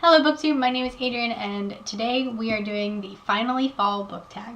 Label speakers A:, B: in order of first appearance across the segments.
A: Hello BookTube, my name is Adrian and today we are doing the Finally Fall book tag.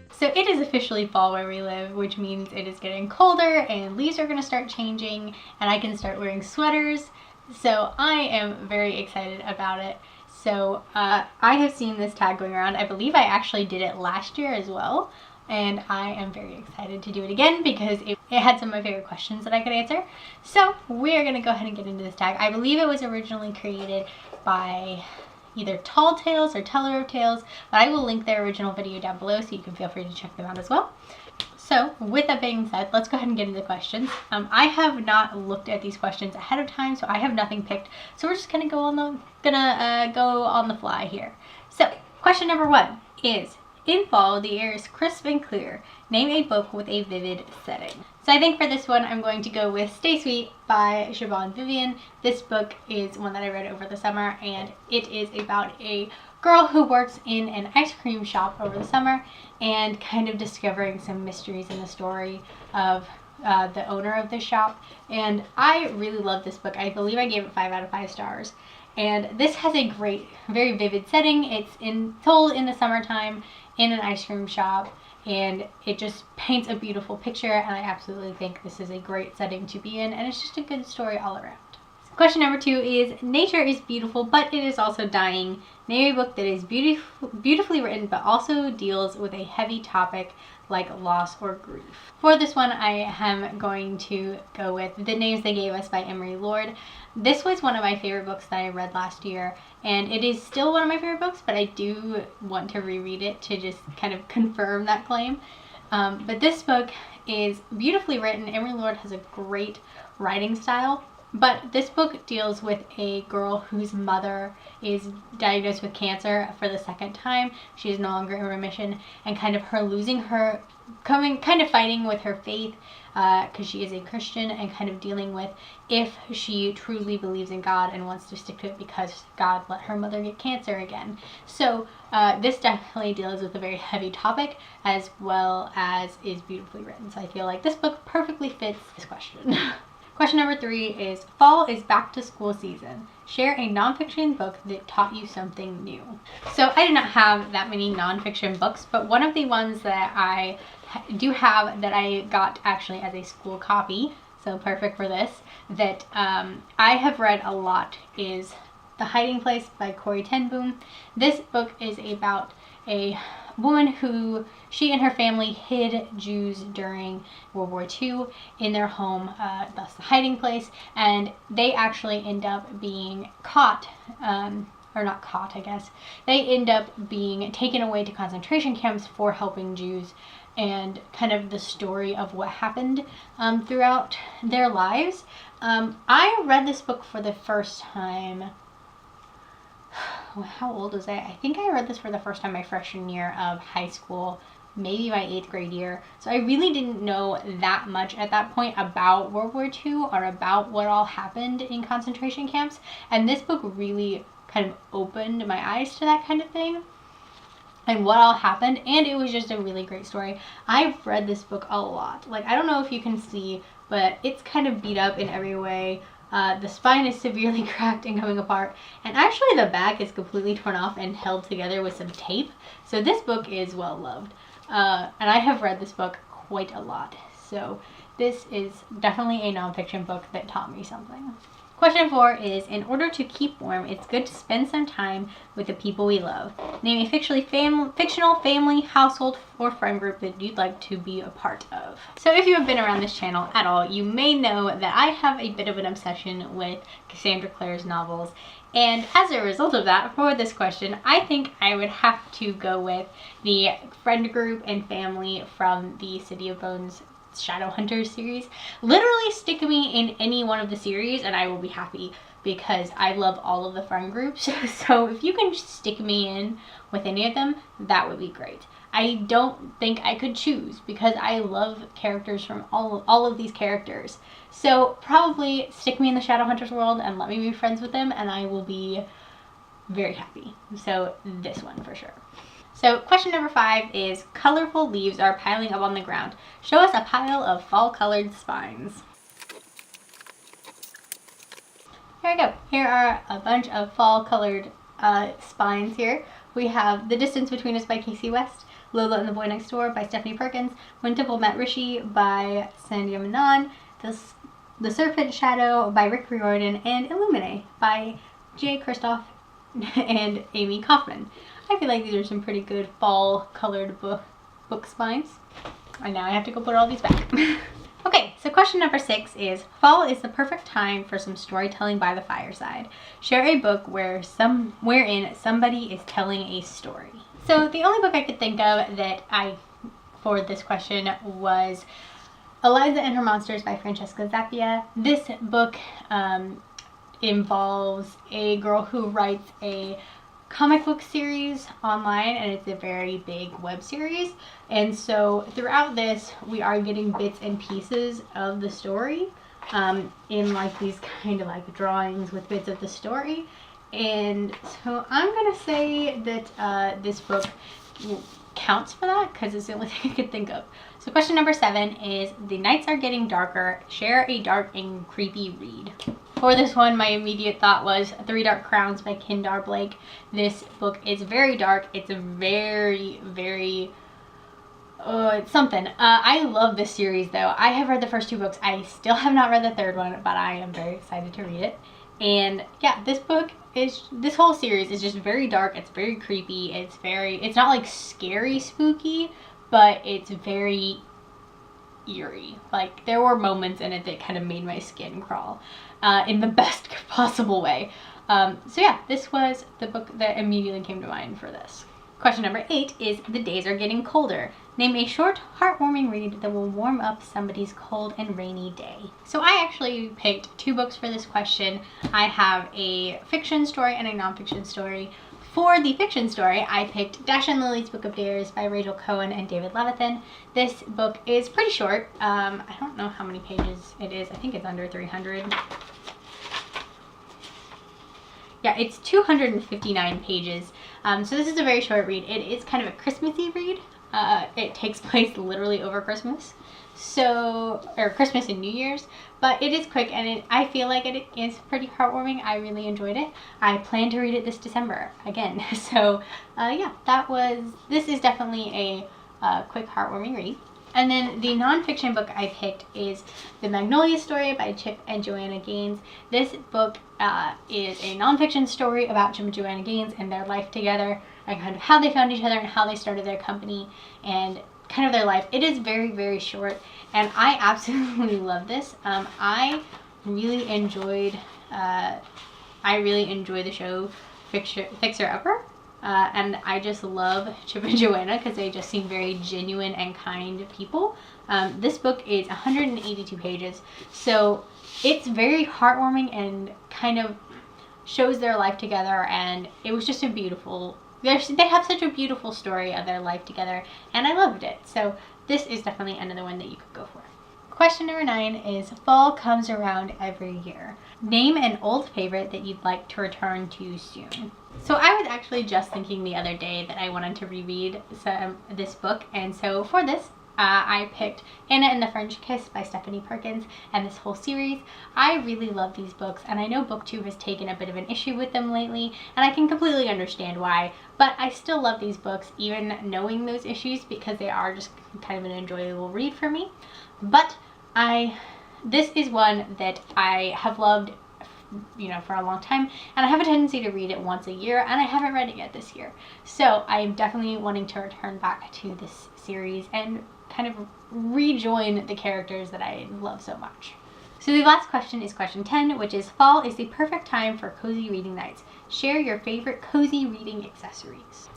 A: So it is officially fall where we live, which means it is getting colder and leaves are going to start changing and I can start wearing sweaters. So I am very excited about it. So I have seen this tag going around. I believe I actually did it last year as well. And I am very excited to do it again because it had some of my favorite questions that I could answer. So we are going to go ahead and get into this tag. I believe it was originally created by either Tall Tales or Teller of Tales, but I will link their original video down below so you can feel free to check them out as well. So with that being said, let's go ahead and get into the questions. I have not looked at these questions ahead of time, so I have nothing picked. So we're just gonna go on the fly here. So question number 1 is, in fall, the air is crisp and clear. Name a book with a vivid setting. So I think for this one, I'm going to go with Stay Sweet by Siobhan Vivian. This book is one that I read over the summer, and it is about a girl who works in an ice cream shop over the summer and kind of discovering some mysteries in the story of the owner of the shop. And I really love this book. I believe I gave it 5 out of 5 stars. And this has a great, very vivid setting. It's told in the summertime in an ice cream shop, and it just paints a beautiful picture, and I absolutely think this is a great setting to be in, and it's just a good story all around. Question number 2 is, nature is beautiful, but it is also dying. Name a book that is beautifully written, but also deals with a heavy topic like loss or grief. For this one, I am going to go with The Names They Gave Us by Emery Lord. This was one of my favorite books that I read last year, and it is still one of my favorite books, but I do want to reread it to just kind of confirm that claim. But this book is beautifully written. Emery Lord has a great writing style. But this book deals with a girl whose mother is diagnosed with cancer for the second time. She is no longer in remission, and kind of her losing her, kind of fighting with her faith because she is a Christian, and kind of dealing with if she truly believes in God and wants to stick to it because God let her mother get cancer again. So this definitely deals with a very heavy topic as well as is beautifully written. So I feel like this book perfectly fits this question. Question number 3 is, fall is back to school season. Share a nonfiction book that taught you something new. So I do not have that many nonfiction books, but one of the ones that I do have that I got actually as a school copy, so perfect for this, that I have read a lot is The Hiding Place by Corrie ten Boom. This book is about a woman who, she and her family hid Jews during World War II in their home, thus The Hiding Place, and they actually end up being caught, or not caught, I guess. They end up being taken away to concentration camps for helping Jews, and kind of the story of what happened throughout their lives. I read this book for the first time. How old was I? I think I read this for the first time my freshman year of high school, maybe my 8th grade year. So I really didn't know that much at that point about World War II or about what all happened in concentration camps. And this book really kind of opened my eyes to that kind of thing and what all happened. And it was just a really great story. I've read this book a lot. Like, I don't know if you can see, but it's kind of beat up in every way. The spine is severely cracked and coming apart, and actually the back is completely torn off and held together with some tape. So this book is well loved, and I have read this book quite a lot. So this is definitely a nonfiction book that taught me something. Question 4 is, in order to keep warm, it's good to spend some time with the people we love. Name a fictional family, household, or friend group that you'd like to be a part of. So if you have been around this channel at all, you may know that I have a bit of an obsession with Cassandra Clare's novels. And as a result of that, for this question, I think I would have to go with the friend group and family from the City of Bones Shadowhunters series. Literally stick me in any one of the series and I will be happy because I love all of the friend groups. So if you can stick me in with any of them, that would be great. I don't think I could choose because I love characters from all of these characters. So probably stick me in the Shadowhunters world and let me be friends with them, and I will be very happy. So this one for sure. So question number 5 is colorful leaves are piling up on the ground. Show us a pile of fall colored spines. Here we go. Here are a bunch of fall colored spines here. We have The Distance Between Us by Casey West, Lola and the Boy Next Door by Stephanie Perkins, When Temple Met Rishi by Sandhya Menon, The Serpent Shadow by Rick Riordan, and Illumine by Jay Kristoff and Amy Kaufman. I feel like these are some pretty good fall colored book spines. And now I have to go put all these back. Okay, so question number 6 is, fall is the perfect time for some storytelling by the fireside. Share a book wherein somebody is telling a story. So the only book I could think of that for this question was Eliza and Her Monsters by Francesca Zappia. This book involves a girl who writes a comic book series online, and it's a very big web series, and so throughout this we are getting bits and pieces of the story in like these kind of like drawings with bits of the story. And so I'm gonna say that this book counts for that because it's the only thing I could think of. So question number 7 is, the nights are getting darker. Share a dark and creepy read. For this one, my immediate thought was Three Dark Crowns by Kendar Blake. This book is very dark. It's a very, very, it's something. I love this series though. I have read the first 2 books. I still have not read the 3rd one, but I am very excited to read it. And yeah, this whole series is just very dark. It's very creepy. It's not like scary spooky, but it's very eerie. Like, there were moments in it that kind of made my skin crawl in the best possible way. So yeah, this was the book that immediately came to mind for this. Question number 8 is, the days are getting colder. Name a short, heartwarming read that will warm up somebody's cold and rainy day. So I actually picked 2 books for this question. I have a fiction story and a nonfiction story. For the fiction story, I picked Dash and Lily's Book of Dares by Rachel Cohen and David Levithan. This book is pretty short. I don't know how many pages it is. I think it's under 300. Yeah, it's 259 pages. So this is a very short read. It is kind of a Christmassy read. It takes place literally over Christmas. Or Christmas and New Year's, but it is quick, and I feel like it is pretty heartwarming. I really enjoyed it. I plan to read it this December again. So yeah, this is definitely a quick heartwarming read. And then the nonfiction book I picked is The Magnolia Story by Chip and Joanna Gaines. This book is a nonfiction story about Chip and Joanna Gaines and their life together, and kind of how they found each other and how they started their company and kind of their life. It is very, very short, and I absolutely love this. I really enjoyed the show Fixer Upper. And I just love Chip and Joanna because they just seem very genuine and kind people. This book is 182 pages, so it's very heartwarming and kind of shows their life together, and it was just a beautiful, they have such a beautiful story of their life together, and I loved it. So this is definitely another one that you could go for. Question number 9 is, fall comes around every year. Name an old favorite that you'd like to return to soon. So I was actually just thinking the other day that I wanted to reread this book, and so for this I picked Anna and the French Kiss by Stephanie Perkins and this whole series. I really love these books, and I know book 2 has taken a bit of an issue with them lately, and I can completely understand why, but I still love these books even knowing those issues because they are just kind of an enjoyable read for me. But this is one that I have loved, for a long time, and I have a tendency to read it once a year, and I haven't read it yet this year. So I'm definitely wanting to return back to this series and kind of rejoin the characters that I love so much. So the last question is question 10, which is, fall is the perfect time for cozy reading nights. Share your favorite cozy reading accessories.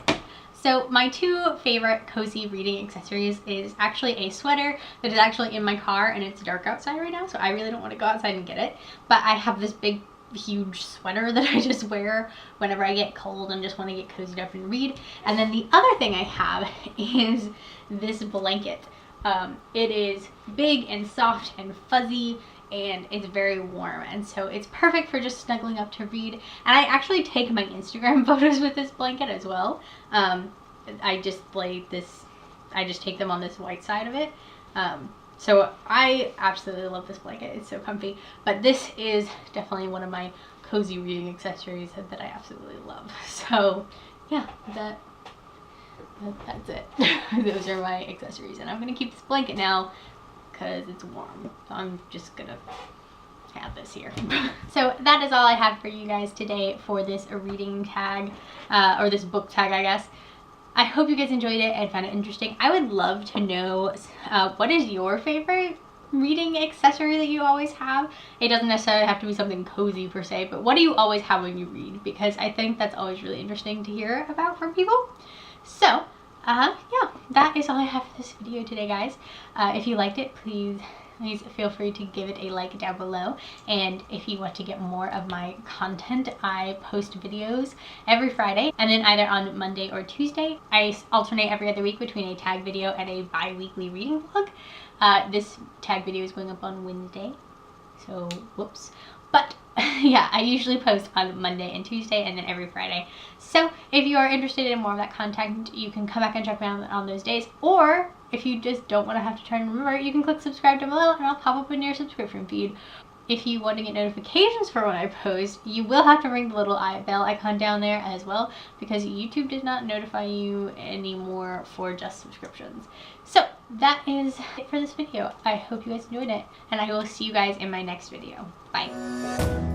A: So my 2 favorite cozy reading accessories is actually a sweater that is actually in my car, and it's dark outside right now, so I really don't want to go outside and get it. But I have this big huge sweater that I just wear whenever I get cold and just want to get cozied up and read. And then the other thing I have is this blanket. It is big and soft and fuzzy, and it's very warm, and so it's perfect for just snuggling up to read. And I actually take my Instagram photos with this blanket as well. I just take them on this white side of it. So I absolutely love this blanket. It's so comfy. But this is definitely one of my cozy reading accessories that I absolutely love. So yeah, that's it. Those are my accessories, and I'm gonna keep this blanket now because it's warm. So I'm just gonna have this here. So that is all I have for you guys today for this reading tag, or this book tag, I guess. I hope you guys enjoyed it and found it interesting. I would love to know what is your favorite reading accessory that you always have. It doesn't necessarily have to be something cozy per se, but what do you always have when you read? Because I think that's always really interesting to hear about from people. So yeah, that is all I have for this video today, guys. If you liked it, please feel free to give it a like down below. And if you want to get more of my content, I post videos every Friday, and then either on Monday or Tuesday. I alternate every other week between a tag video and a bi-weekly reading vlog. This tag video is going up on Wednesday, so whoops. But yeah, I usually post on Monday and Tuesday, and then every Friday. So if you are interested in more of that content, you can come back and check me out on those days. Or if you just don't want to have to try and remember, you can click subscribe down below and I'll pop up in your subscription feed. If you want to get notifications for when I post, you will have to ring the little bell icon down there as well, because YouTube does not notify you anymore for just subscriptions. So that is it for this video. I hope you guys enjoyed it, and I will see you guys in my next video. Bye.